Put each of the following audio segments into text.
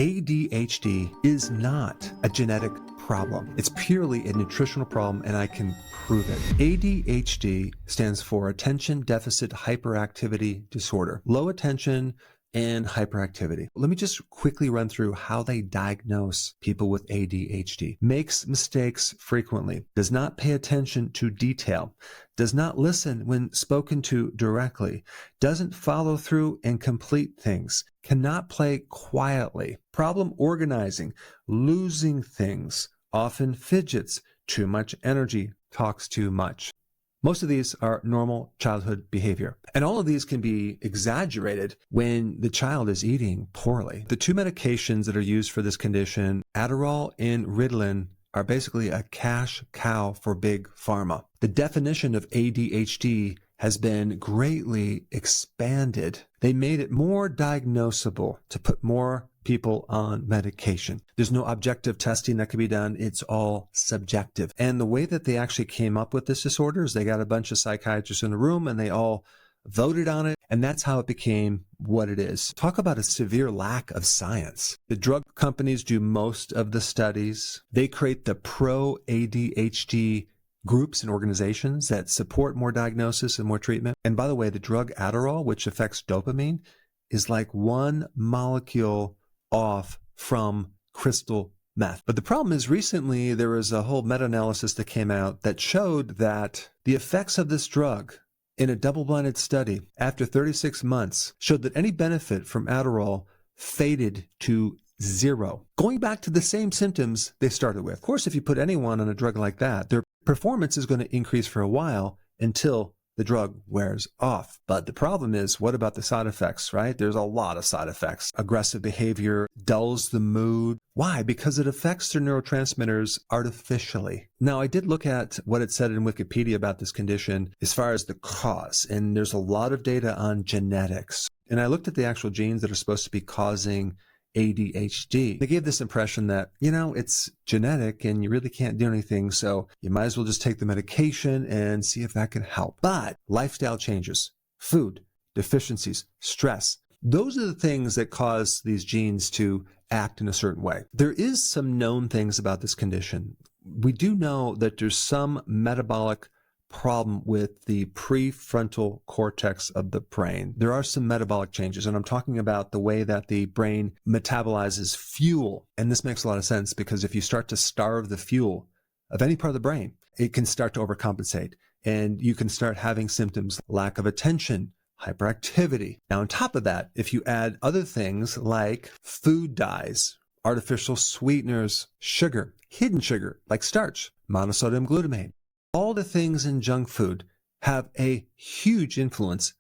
ADHD is not a genetic problem. It's purely a nutritional problem, and I can prove it. ADHD stands for Attention Deficit Hyperactivity Disorder. Low attention and hyperactivity. Let me just quickly run through how they diagnose people with ADHD. Makes mistakes frequently, does not pay attention to detail, does not listen when spoken to directly, doesn't follow through and complete things, cannot play quietly, problem organizing, losing things, often fidgets, too much energy, talks too much. Most of these are normal childhood behavior. And all of these can be exaggerated when the child is eating poorly. The two medications that are used for this condition, Adderall and Ritalin, are basically a cash cow for big pharma. The definition of ADHD has been greatly expanded. They made it more diagnosable to put more people on medication. There's no objective testing that can be done. It's all subjective. And the way that they actually came up with this disorder is they got a bunch of psychiatrists in the room and they all voted on it. And that's how it became what it is. Talk about a severe lack of science. The drug companies do most of the studies. They create the pro-ADHD groups and organizations that support more diagnosis and more treatment. And by the way, the drug Adderall, which affects dopamine, is like one molecule off from crystal meth. But the problem is recently there was a whole meta-analysis that came out that showed that the effects of this drug in a double-blinded study after 36 months showed that any benefit from Adderall faded to zero, going back to the same symptoms they started with. Of course, if you put anyone on a drug like that, their performance is going to increase for a while until the drug wears off. But the problem is, what about the side effects, right? There's a lot of side effects. Aggressive behavior dulls the mood. Why? Because it affects their neurotransmitters artificially. Now, I did look at what it said in Wikipedia about this condition as far as the cause, and there's a lot of data on genetics. And I looked at the actual genes that are supposed to be causing ADHD. They gave this impression that, it's genetic and you really can't do anything, so you might as well just take the medication and see if that can help. But lifestyle changes, food, deficiencies, stress, those are the things that cause these genes to act in a certain way. There is some known things about this condition. We do know that there's some metabolic problem with the prefrontal cortex of the brain. There are some metabolic changes, and I'm talking about the way that the brain metabolizes fuel. And this makes a lot of sense because if you start to starve the fuel of any part of the brain, it can start to overcompensate, and you can start having symptoms, lack of attention, hyperactivity. Now, on top of that, if you add other things like food dyes, artificial sweeteners, sugar, hidden sugar like starch, monosodium glutamate, all the things in junk food have a huge influence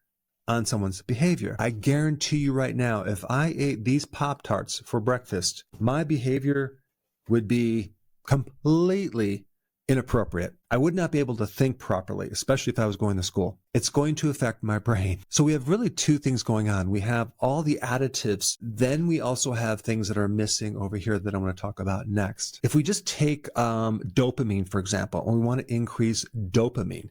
on someone's behavior. I guarantee you right now, if I ate these Pop-Tarts for breakfast, my behavior would be completely inappropriate. I would not be able to think properly, especially if I was going to school. It's going to affect my brain. So we have really two things going on. We have all the additives. Then we also have things that are missing over here that I want to talk about next. If we just take dopamine, for example, and we want to increase dopamine,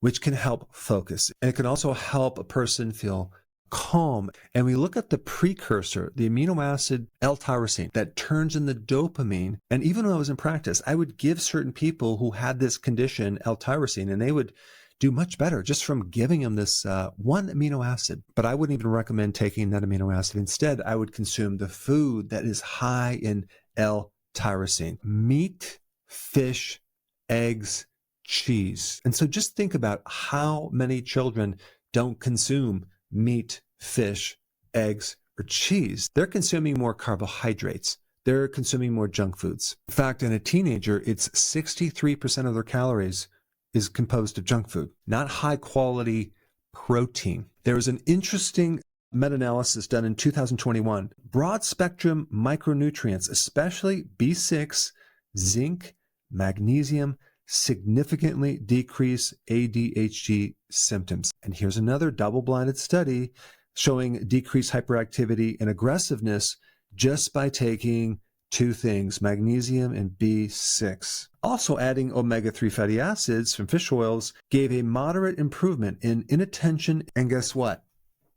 which can help focus. And it can also help a person feel calm. And we look at the precursor, the amino acid L-tyrosine that turns in the dopamine. And even when I was in practice, I would give certain people who had this condition L-tyrosine, and they would do much better just from giving them this one amino acid. But I wouldn't even recommend taking that amino acid. Instead, I would consume the food that is high in L-tyrosine: meat, fish, eggs, cheese. And so just think about how many children don't consume meat, fish, eggs, or cheese. They're consuming more carbohydrates. They're consuming more junk foods. In fact, in a teenager, it's 63% of their calories is composed of junk food, not high quality protein. There was an interesting meta-analysis done in 2021. Broad spectrum micronutrients, especially B6, zinc, magnesium, significantly decrease ADHD symptoms. And here's another double-blinded study showing decreased hyperactivity and aggressiveness just by taking two things, magnesium and B6. Also, adding omega-3 fatty acids from fish oils gave a moderate improvement in inattention, and guess what?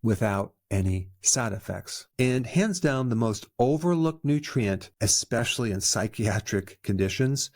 Without any side effects. And hands down, the most overlooked nutrient, especially in psychiatric conditions,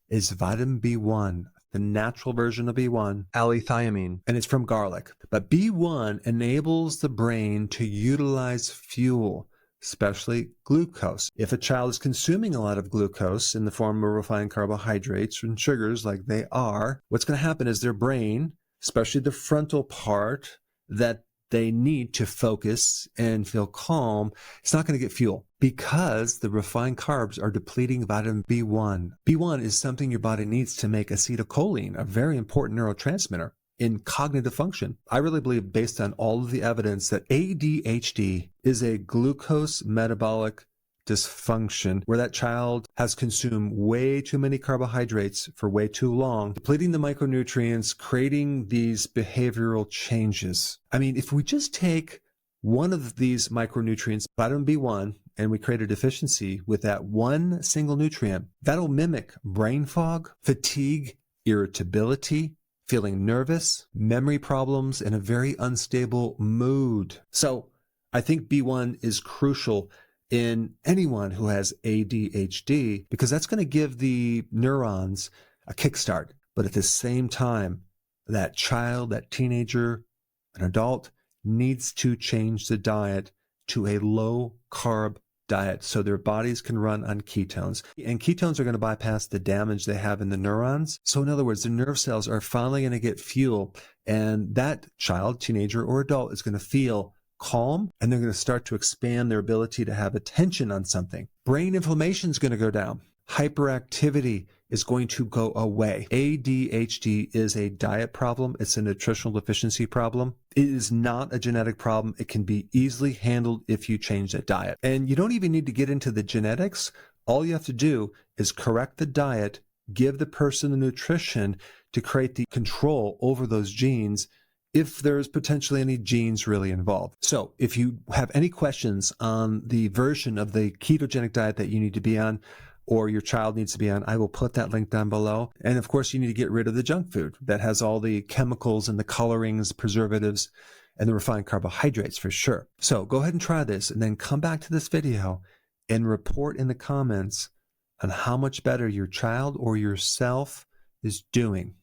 is vitamin B1, the natural version of B1, L-theanine, and it's from garlic. But B1 enables the brain to utilize fuel, especially glucose. If a child is consuming a lot of glucose in the form of refined carbohydrates and sugars like they are, what's going to happen is their brain, especially the frontal part that they need to focus and feel calm, it's not going to get fuel because the refined carbs are depleting vitamin B1. B1 is something your body needs to make acetylcholine, a very important neurotransmitter in cognitive function. I really believe, based on all of the evidence, that ADHD is a glucose metabolic dysfunction where that child has consumed way too many carbohydrates for way too long, depleting the micronutrients, creating these behavioral changes. I mean, if we just take one of these micronutrients, vitamin B1, and we create a deficiency with that one single nutrient, that'll mimic brain fog, fatigue, irritability, feeling nervous, memory problems, and a very unstable mood. So I think B1 is crucial in anyone who has ADHD because that's going to give the neurons a kickstart. But at the same time, that child, that teenager, an adult needs to change the diet to a low-carb diet so their bodies can run on ketones. And ketones are going to bypass the damage they have in the neurons. So in other words, the nerve cells are finally going to get fuel, and that child, teenager, or adult is going to feel calm, and they're going to start to expand their ability to have attention on something. Brain inflammation is going to go down. Hyperactivity is going to go away. ADHD is a diet problem. It's a nutritional deficiency problem. It is not a genetic problem. It can be easily handled if you change the diet. And you don't even need to get into the genetics. All you have to do is correct the diet, give the person the nutrition to create the control over those genes if there's potentially any genes really involved. So if you have any questions on the version of the ketogenic diet that you need to be on or your child needs to be on, I will put that link down below. And of course, you need to get rid of the junk food that has all the chemicals and the colorings, preservatives, and the refined carbohydrates for sure. So go ahead and try this and then come back to this video and report in the comments on how much better your child or yourself is doing.